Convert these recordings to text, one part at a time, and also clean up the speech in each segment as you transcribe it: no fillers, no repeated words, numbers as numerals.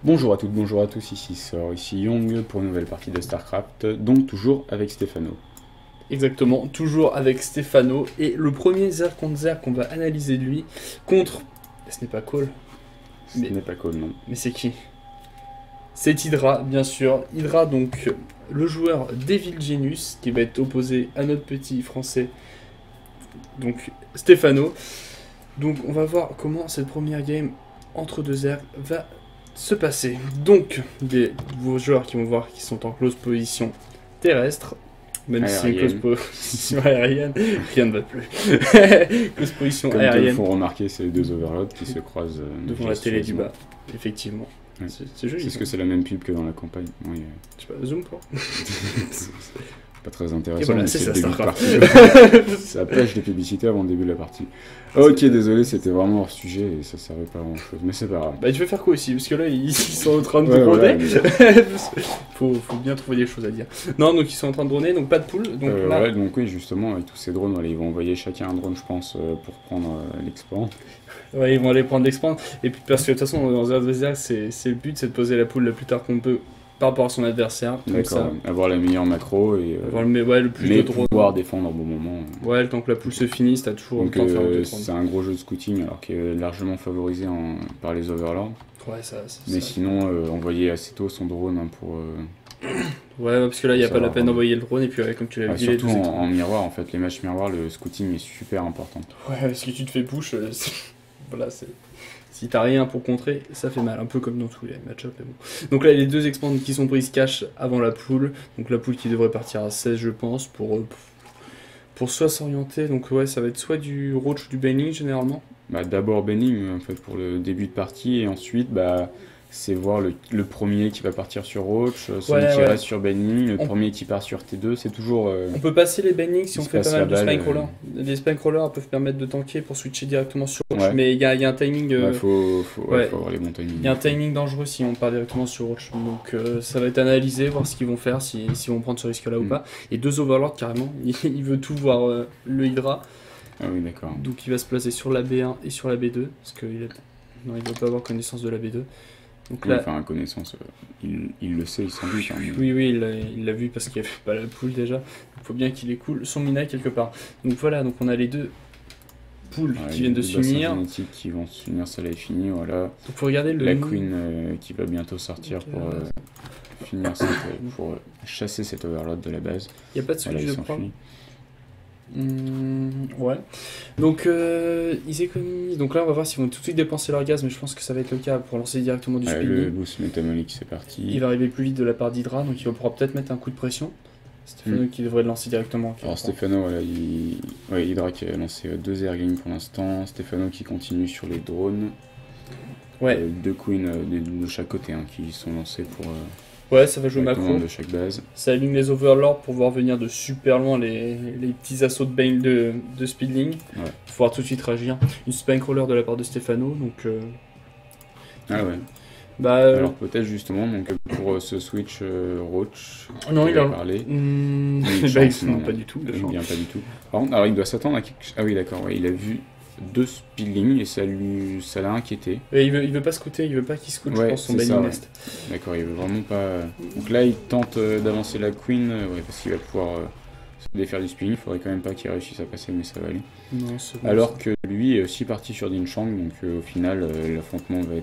Bonjour à toutes, bonjour à tous, ici Sor, ici Young pour une nouvelle partie de StarCraft, donc toujours avec Stéphano. Exactement, toujours avec Stéphano. Et le premier Zerg contre Zerg qu'on va analyser de lui contre. Ce n'est pas Cole, Ce n'est pas cool, non. mais c'est qui? C'est Hydra, bien sûr. Hydra, donc le joueur Devil Genius, qui va être opposé à notre petit français, donc Stéphano. Donc on va voir comment cette première game entre deux Zerg va se passer. Donc, vos joueurs qui vont voir qu'ils sont en close position terrestre. Même si une close position aérienne, rien ne va plus. Close position Comme aérienne. Comme te font remarquer ces deux overlords qui se croisent devant la télé du bas, effectivement. Ouais. C'est joli. Est-ce que c'est la même pub que dans la campagne? Oui. Je sais pas, zoom quoi. Pas très intéressant, Et voilà, mais c'est c'est ça, le début de Starcraft. partie. Ça pêche les publicités avant le début de la partie. Ok, désolé, c'était vraiment hors sujet et ça servait pas à grand chose, mais c'est pas grave. Bah tu veux faire quoi aussi? Parce que là ils sont en train de Ouais, droner. voilà, faut bien trouver des choses à dire. Non, donc ils sont en train de droner, donc pas de poule. Donc là... ouais, donc oui, justement, avec tous ces drones, voilà, ils vont envoyer chacun un drone, je pense, pour prendre l'expand. Ouais, ils vont aller prendre l'expand. Et puis parce que de toute façon dans Zerg, c'est le but, c'est de poser la poule la plus tard qu'on peut par rapport à son adversaire. D'accord, avoir la meilleure macro et avoir le plus de drones. pouvoir défendre au bon moment. Ouais, le temps que la poule se finisse, t'as toujours Donc le temps de faire un c'est un gros jeu de scouting alors qu'il est largement favorisé par les overlords. Ouais, ça. Mais sinon, envoyer assez tôt son drone pour... Ouais, parce que là, il n'y a ça pas va, la peine d'envoyer le drone, et puis comme tu l'as dit, surtout en miroir, en fait, les matchs miroirs, le scouting est super important. Ouais, parce que tu te fais push, voilà, c'est... Si t'as rien pour contrer, ça fait mal, un peu comme dans tous les match-up. Mais bon. Donc là, les deux expands qui sont prises cash avant la poule, donc la poule qui devrait partir à 16, je pense, pour soit s'orienter, donc ouais, ça va être soit du Roach ou du Baning, généralement. Bah, d'abord Benning, en fait, pour le début de partie, et ensuite, bah... c'est voir le premier qui va partir sur Roach, celui qui reste sur Benning, le premier qui part sur T2, c'est toujours... On peut passer les Bennings si on fait pas mal de spike rollers. Les spike rollers peuvent permettre de tanker pour switcher directement sur Roach, mais il y a un timing... Il faut avoir les bons timings. Il y a un timing dangereux si on part directement sur Roach, donc ça va être analysé, voir ce qu'ils vont faire, s'ils vont prendre ce risque-là ou pas. Et deux Overlords carrément, il veut tout voir le Hydra. Ah oui, d'accord. Donc il va se placer sur la B1 et sur la B2, parce qu'il ne doit pas avoir connaissance de la B2. Donc là, enfin, connaissance, il le sait, il s'en doute. Hein, oui, il l'a vu parce qu'il n'y avait pas la poule déjà. Il faut bien qu'il écoule son mina quelque part. Donc voilà, donc on a les deux poules qui viennent de s'unir. Qui vont s'unir, ça l'est fini, voilà. Donc faut regarder la Queen qui va bientôt sortir pour finir pour chasser cet Overlord de la base. Il n'y a pas de switch voilà, de prendre. Ouais. Donc ils économisent. Donc là on va voir s'ils vont tout de suite dépenser leur gaz, mais je pense que ça va être le cas pour lancer directement du speed. Le boost métabolique c'est parti. Il va arriver plus vite de la part d'Hydra, donc il va pouvoir peut-être mettre un coup de pression. Stéphano qui devrait le lancer directement. Alors Stéphano, voilà, Hydra qui a lancé 2 airgames pour l'instant. Stéphano qui continue sur les drones. Ouais. 2 queens de chaque côté qui sont lancés pour... ouais, ça va jouer macro. De chaque base. Ça aligne les overlords pour voir venir de super loin les petits assauts de Bane de Speedling. Ouais. Faut pouvoir tout de suite réagir. Une spike roller de la part de Stéphano, donc... Ah ouais. Bah, alors peut-être justement donc pour ce switch Roach. Non, il a parlé. Non, pas du tout. Bien pas du tout. Par contre, alors il doit s'attendre à quelque... Ah oui d'accord, ouais, il a vu 2 speedlings et ça l'a inquiété. Et il veut pas scouter, il veut pas qu'il scoute, je pense, son Baning Nest. D'accord, il veut vraiment pas... Donc là il tente d'avancer la Queen, parce qu'il va pouvoir se défaire du speedling, il faudrait quand même pas qu'il réussisse à passer, mais ça va aller. Non, bon, alors que lui est aussi parti sur Dinchang, donc au final l'affrontement va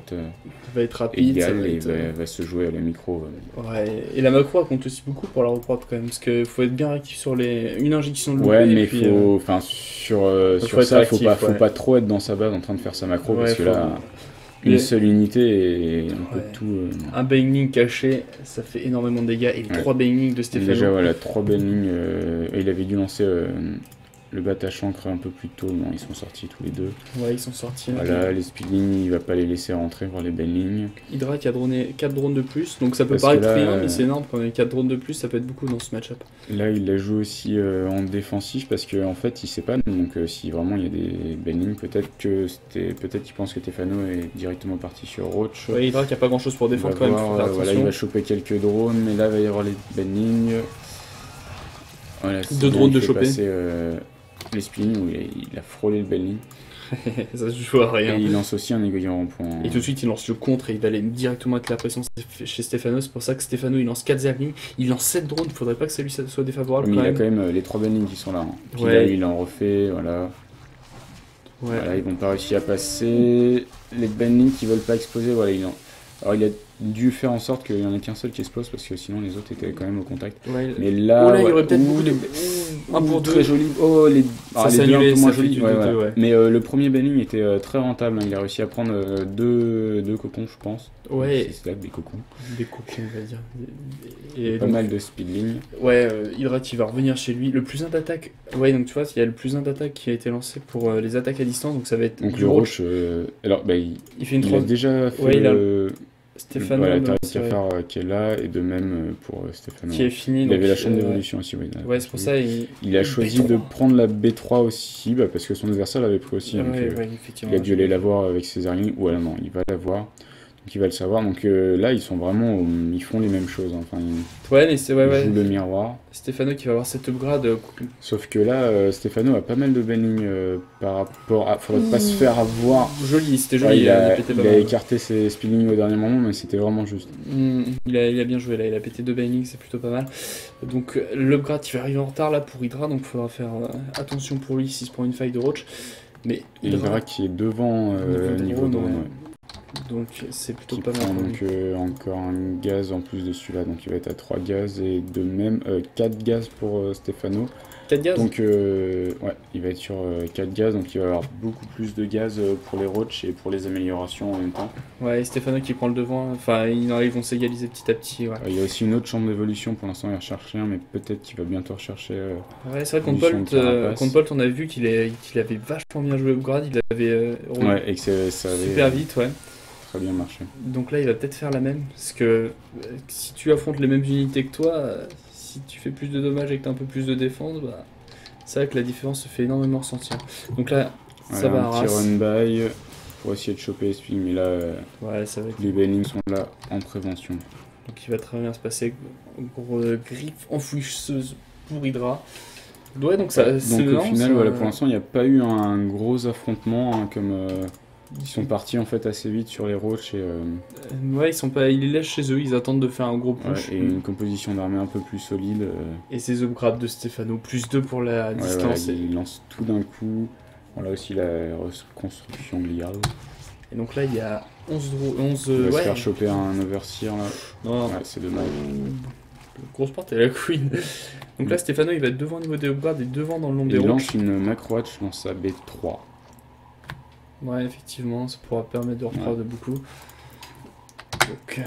être rapide, égal et va se jouer à la micro. Ouais, et la macro compte aussi beaucoup pour la reprop quand même, parce qu'il faut être bien réactif sur une injection de loupé. Ouais, mais sur ça, faut pas trop être dans sa base en train de faire sa macro, parce que là, une seule unité et on peut tout... Un Baning caché, ça fait énormément de dégâts, et les 3 Baning de Stéphano. Déjà, voilà, 3 Baning, il avait dû lancer... le bat à chancre un peu plus tôt, non, ils sont sortis tous les deux. Ouais, ils sont sortis. Voilà, les speedlings, il va pas les laisser rentrer, voir les Baning. Hydra qui a droné 4 drones de plus, donc ça peut paraître rien, mais c'est énorme quand même. 4 drones de plus, ça peut être beaucoup dans ce match-up. Là, il la joue aussi en défensif parce qu'en fait, il sait pas, donc si vraiment il y a des Baning, peut-être qu'il pense que Stéphano est directement parti sur Roach. Ouais, Hydra qui a pas grand-chose pour défendre quand même, faut faire voilà, il va choper quelques drones, mais là, il va y avoir les Baning. Voilà, 2 drones de choper. Les spins où il a frôlé le Baning. Ça se joue à rien. Et il lance aussi un aiguillon en point. Et tout de suite, il lance le contre et il va aller directement avec la pression chez Stefano. C'est pour ça que Stefano, il lance 4 Zerglings, il lance 7 drones. Il faudrait pas que ça lui soit défavorable. Mais quand il a même. quand même les 3 banning qui sont là. Hein. Puis Ouais. là, il en refait, voilà. Ouais. Voilà, ils vont pas réussir à passer. Les banning qui veulent pas exploser, voilà. Alors il a dû faire en sorte qu'il y en ait qu'un seul qui explose parce que sinon les autres étaient quand même au contact. Ouais. Mais là, Oh là, il y aurait peut-être beaucoup de... un pour deux. très joli. Oh, les s'est deux un annulé, peu moins ça fait jolis. du Ouais, 2-2, ouais. ouais. Mais le premier banning était très rentable. Hein. Il a réussi à prendre deux cocons, je pense. Ouais. C'est là des cocons. Des cocons, on va dire. Et pas mal de speedling. Ouais, Hydra qui va revenir chez lui. Le plus 1 d'attaque. Ouais, donc tu vois, il y a le plus 1 d'attaque qui a été lancé pour les attaques à distance. Donc ça va être. Donc du le roach. roach, alors bah, il Il fait une a 3. déjà fait Ouais, il a- le. Stéphano. Voilà, non, Tariq Cafard qui est là, et de même pour Stéphano. qui est fini. Il donc, avait la chaîne d'évolution aussi. Ouais, c'est pour ça. Il a choisi B3. de prendre la B3 aussi, parce que son adversaire l'avait pris aussi. Ouais, Donc, ouais, effectivement. il a dû aller la voir avec ses Zerglings, ou alors non, il va la voir. Donc il va le savoir. Donc là, ils sont vraiment. Ils font les mêmes choses. Hein. Enfin, Ouais, mais c'est. ils Ouais. jouent le miroir. Stéphano qui va avoir cette upgrade. Sauf que là, Stéphano a pas mal de banning par rapport à. Faudrait pas se faire avoir. Joli, c'était Ouais, joli. il a pétait pas il a mal. écarté ses speeding au dernier moment, mais c'était vraiment juste. Il a bien joué là, il a pété 2 bannings, c'est plutôt pas mal. Donc l'upgrade il va arriver en retard là pour Hydra, donc il faudra faire attention pour lui s'il se prend une faille de roach. Mais Et Hydra qui est devant niveau drone, drone. ouais. Ouais. Donc c'est plutôt Qui pas mal. prend pour donc lui. encore un gaz en plus de celui-là, donc il va être à 3 gaz et de même 4 gaz pour Stéphano. 4 gaz. Donc ouais, il va être sur 4 gaz, donc il va y avoir beaucoup plus de gaz pour les roach et pour les améliorations en même temps. Ouais, et Stéphano qui prend le devant, enfin ils vont s'égaliser petit à petit. Ouais, Il y a aussi une autre chambre d'évolution, pour l'instant il recherche rien, mais peut-être qu'il va bientôt rechercher. ouais c'est vrai contre Évolution Bolt, de carapace. contre Bolt, on a vu qu'il avait vachement bien joué upgrade, il avait roulé Ouais, et que ça avait super vite, ouais. très bien marché. Donc là, il va peut-être faire la même, parce que si tu affrontes les mêmes unités que toi, si tu fais plus de dommages et que tu as un peu plus de défense, bah, c'est vrai que la différence se fait énormément ressentir. Donc là, ça Voilà, va à un petit ras. run-by pour essayer de choper les speeding, mais là, Ouais, ça va être... tous les bannings sont là en prévention. Donc il va très bien se passer. Gros griffe enfouisseuse pour Hydra. Ouais, donc ça... Donc c'est au marrant, final, ça. voilà, pour l'instant, il n'y a pas eu un gros affrontement, hein, comme ils sont partis en fait assez vite sur les roach et, Ouais, ils sont pas... Ils les laissent chez eux, ils attendent de faire un gros ouais, push. et une composition d'armée un peu plus solide. Et ces upgrades de Stefano, plus 2 pour la Ouais, distance. voilà, il lance tout d'un coup. Voilà aussi la reconstruction de l'IA. Et donc là, il y a 11... Il va se ouais. faire choper un overseer là. Non, Ouais, c'est dommage. Grosse porte et la queen. Donc là, Stefano, il va être devant au niveau des upgrades et devant dans le nombre Et des il roches. lance une Macroach dans sa B3. Ouais, effectivement, ça pourra permettre de reprendre beaucoup. Donc,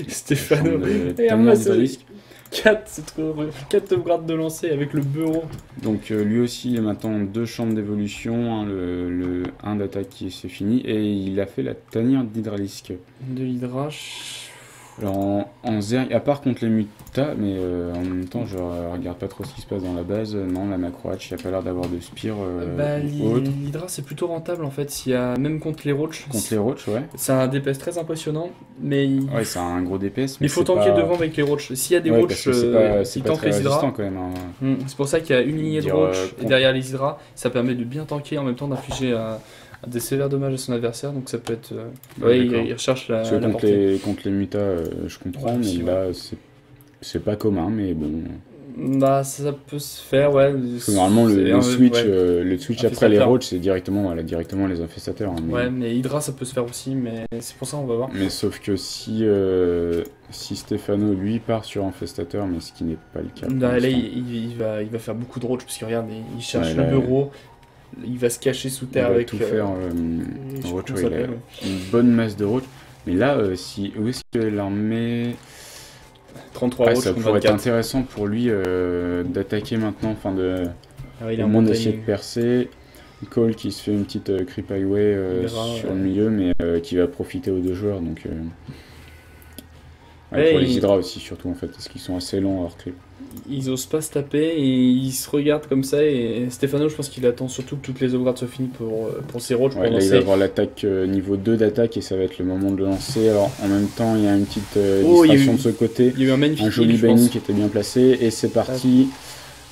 Stefano. Et Tellement moi, de c'est risques. 4, c'est trop heureux. 4 upgrades de lancer avec le bureau. Donc lui aussi, il a maintenant 2 chambres d'évolution, hein, le 1 d'attaque qui c'est fini, et il a fait la tanière d'Hydralisk. De l'Hydra. Alors en Zerg, à part contre les mutas, mais en même temps je regarde pas trop ce qui se passe dans la base, non la Macroach, il n'y a pas l'air d'avoir de spire ou autre. L'Hydra, c'est plutôt rentable en fait, s'il y a, même contre les roach. Contre les roach, ouais. C'est un DPS très impressionnant, mais Ouais, c'est un gros DPS, mais il faut c'est tanker pas... devant avec les roach. S'il y a des Ouais, roach parce que c'est qui pas tankent très les Hydra, résistant quand même. Hein. C'est pour ça qu'il y a une lignée de Dire, roach et con- derrière les Hydra, ça permet de bien tanker en même temps d'infliger des sévères dommages à son adversaire, donc ça peut être... ouais, d'accord. il recherche la, Parce que la contre portée. contre les mutas, je comprends, Ouais, mais aussi, là c'est pas commun, mais bon. Bah ça peut se faire, ouais. Parce que normalement le switch après les Infestateur. roach c'est directement les infestateurs. Hein, mais... Ouais, mais Hydra ça peut se faire aussi, mais c'est pour ça on va voir. Mais sauf que si Stéphano lui part sur infestateur, mais ce qui n'est pas le cas. pour Là, l'instant. il va faire beaucoup de roach parce que regarde, il cherche Ouais, le là, bureau, il va se cacher sous Il terre va avec... tout faire. je sais plus Roach, comment ouais, ça il a s'appelle. une bonne masse de roach. Mais là, où est-ce que l'armée 33 ouais, roach ça contre pourrait être 24. intéressant pour lui d'attaquer maintenant, enfin de Ah ouais, il a au un moins bon d'essayer de timing. percer. Cole qui se fait une petite creep highway verra, sur ouais. le milieu, mais qui va profiter aux deux joueurs. Donc, ouais, Ouais, pour les il- Hydra aussi, surtout en fait, parce qu'ils sont assez lents hors creep. Ils osent pas se taper et ils se regardent comme ça et Stefano je pense qu'il attend surtout que toutes les upgrades soient finies pour ses roach pour Ouais, là, il va lancer. avoir l'attaque niveau 2 d'attaque et ça va être le moment de le lancer. Alors en même temps, il y a une petite Oh, il y a distraction eu- de ce côté. Il y a eu un magnifique Un joli heal, je banning pense. qui était bien placé et c'est parti.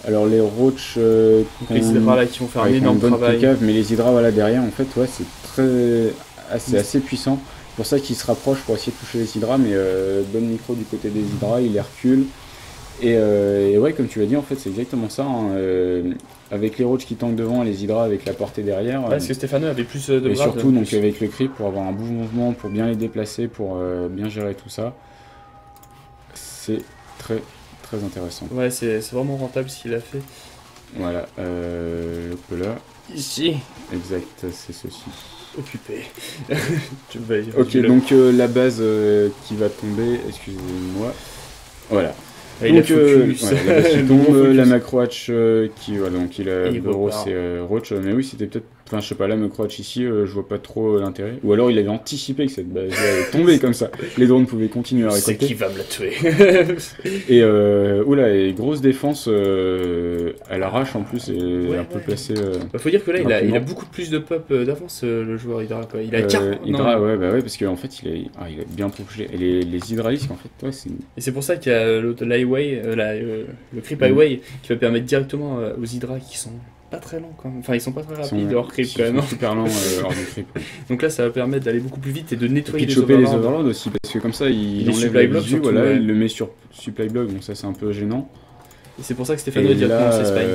Alors les roach, les hydras là qui vont faire un avec énorme une bonne travail. précave, mais les hydras voilà derrière en fait ouais c'est assez puissant. C'est pour ça qu'ils se rapprochent pour essayer de toucher les hydras, mais bonne micro du côté des hydras, il les recule. Et ouais, comme tu l'as dit, en fait, c'est exactement ça. Hein, avec les roach qui tankent devant et les hydras avec la portée derrière. Ouais, parce que Stefano avait plus de bras. Et surtout, donc, avec le creep pour avoir un bon mouvement, pour bien les déplacer, pour bien gérer tout ça. C'est très, très intéressant. Ouais, c'est vraiment rentable ce qu'il a fait. Voilà, le là. Ici. Exact, c'est ceci. Occupé. Ok, donc la base qui va tomber, excusez-moi. Voilà. Et donc, il a focus. Ouais, la base qui tombe, la macro-hatch qui, voilà, donc il a il Boros et Roach, mais oui, c'était peut-être, enfin, je sais pas, la macro-hatch ici, je vois pas trop l'intérêt. Ou alors il avait anticipé que cette base allait tomber comme ça. Les drones pouvaient continuer à récolter. C'est qui va me la tuer. Et, oula, et grosse défense à l'arrache en plus, et un peu placé. Faut dire que là, il a beaucoup plus de pop d'avance, le joueur Hydra, quoi. Il a 40. Hydra, ouais, bah ouais, parce qu'en fait, il a bien propulsé. Et les hydralisques, en fait, ouais, c'est. Et c'est pour ça qu'il y a l'highway, le creep highway, qui va permettre directement aux Hydra qui sont pas très lents quand même. Enfin, ils sont pas très rapides hors creep quand même. Ils sont super lents hors du creep. Ouais. Donc là, ça va permettre d'aller beaucoup plus vite et de nettoyer et de choper les overlords aussi, parce que comme ça, il enlève la visu, voilà, ouais. Il le met sur supply block, donc ça, c'est un peu gênant. Et c'est pour ça que Stefano est directement ses spines.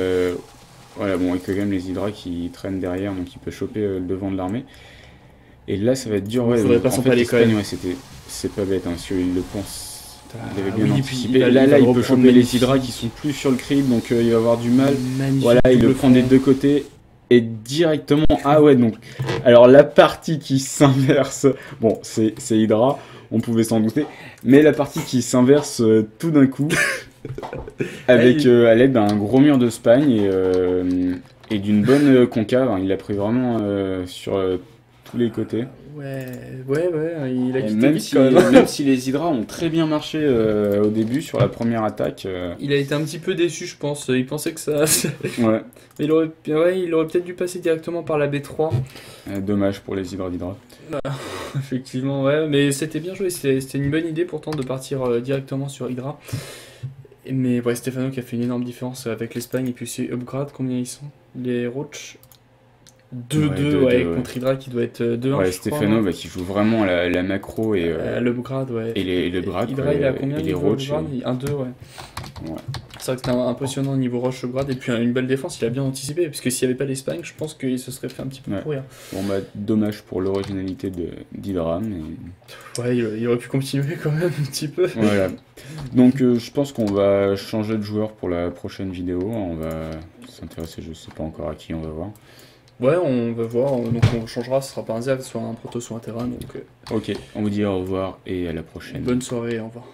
Voilà, bon, avec quand même les Hydra qui traînent derrière, donc il peut choper le devant de l'armée. Et là, ça va être dur, ouais. Faudrait pas s'en parler quand même. Ouais, c'est pas bête, hein, si il le pense. Il avait bien anticipé. Là, il peut choper les Hydra qui sont plus sur le creep, donc il va avoir du mal. Magnifique, voilà, il le prend des deux côtés et directement. Ah ouais, donc. Alors la partie qui s'inverse, bon, c'est Hydra, on pouvait s'en douter, mais la partie qui s'inverse tout d'un coup, avec à l'aide d'un gros mur de Spagne et d'une bonne concave, hein, il l'a pris vraiment sur tous les côtés. Ouais, il a quitté même vite quand même. Même si les Hydras ont très bien marché au début sur la première attaque. Il a été un petit peu déçu, je pense. Il pensait que ça. Ouais. Il aurait peut-être dû passer directement par la B3. Dommage pour les Hydra d'Hydra. Effectivement, ouais, mais c'était bien joué. C'était une bonne idée pourtant de partir directement sur Hydra. Mais ouais, Stefano qui a fait une énorme différence avec l'Espagne. Et puis c'est Upgrade, combien ils sont? Les Roach 2-2 contre Hydra qui doit être 2-1. Ouais, Stefano qui joue vraiment la macro et l'Upgrade, ouais. Et l'Upgrade. Hydra, il a combien? Et les Roach. 1-2, ouais. C'est vrai que c'était impressionnant au niveau Roche Upgrade. Et puis une belle défense, il a bien anticipé. Parce que s'il n'y avait pas l'Espagne, je pense qu'il se serait fait un petit peu pourrir. Bon, bah, dommage pour l'originalité d'Hydra. Mais... Ouais, il aurait pu continuer quand même un petit peu. Voilà. Donc, je pense qu'on va changer de joueur pour la prochaine vidéo. On va s'intéresser, je sais pas encore à qui on va voir. Ouais, on va voir, donc on changera, ce sera pas un Zerg, soit un Proto, soit un Terran. Donc, ok, on vous dit au revoir et à la prochaine. Bonne soirée, au revoir.